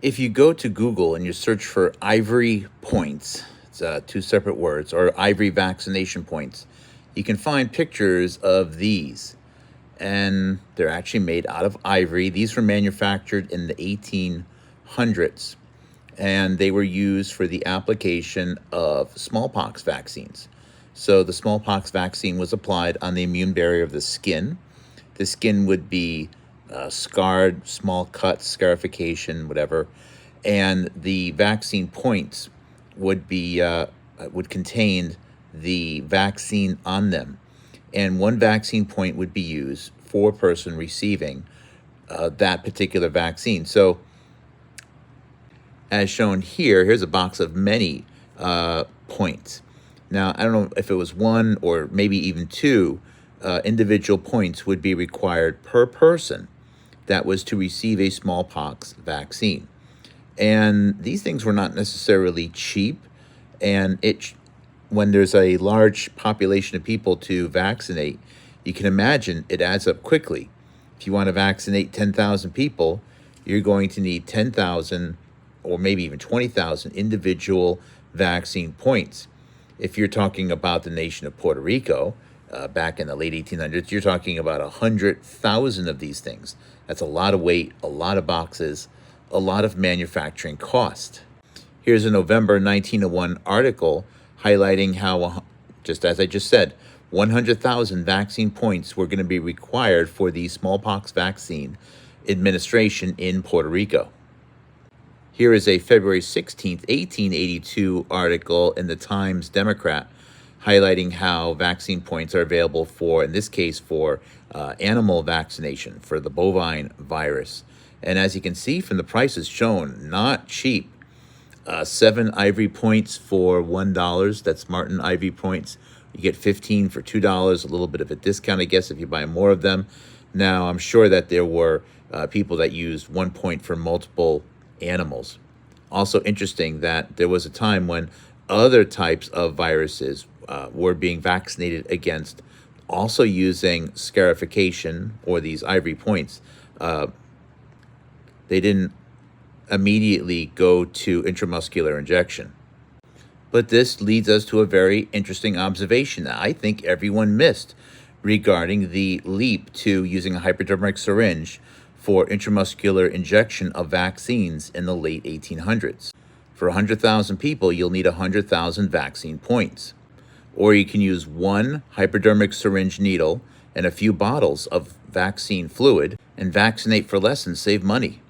If you go to Google and you search for ivory points, it's two separate words, or ivory vaccination points, you can find pictures of these. And they're actually made out of ivory. These were manufactured in the 1800s, and they were used for the application of smallpox vaccines. So the smallpox vaccine was applied on the immune barrier of the skin. The skin would be scarred, small cuts, scarification, whatever, and the vaccine points would contain the vaccine on them, and one vaccine point would be used for a person receiving that particular vaccine. So, as shown here, here's a box of many points. Now, I don't know if it was one or maybe even two individual points would be required per person that was to receive a smallpox vaccine. And these things were not necessarily cheap, and when there's a large population of people to vaccinate, you can imagine it adds up quickly. If you want to vaccinate 10,000 people, you're going to need 10,000 or maybe even 20,000 individual vaccine points. If you're talking about the nation of Puerto Rico, back in the late 1800s, you're talking about 100,000 of these things. That's a lot of weight, a lot of boxes, a lot of manufacturing cost. Here's a November 1901 article highlighting how, just as I just said, 100,000 vaccine points were going to be required for the smallpox vaccine administration in Puerto Rico. Here is a February 16th, 1882 article in the Times Democrat highlighting how vaccine points are available for, in this case, for animal vaccination for the bovine virus. And as you can see from the prices shown, not cheap. 7 ivory points for $1. That's Martin ivory points. You get 15 for $2, a little bit of a discount, I guess, if you buy more of them. Now, I'm sure that there were people that used 1 point for multiple animals. Also interesting that there was a time when other types of viruses were being vaccinated against, also using scarification or these ivory points. They didn't immediately go to intramuscular injection. But this leads us to a very interesting observation that I think everyone missed regarding the leap to using a hypodermic syringe for intramuscular injection of vaccines in the late 1800s. For 100,000 people, you'll need 100,000 vaccine points. Or you can use one hypodermic syringe needle and a few bottles of vaccine fluid and vaccinate for less and save money.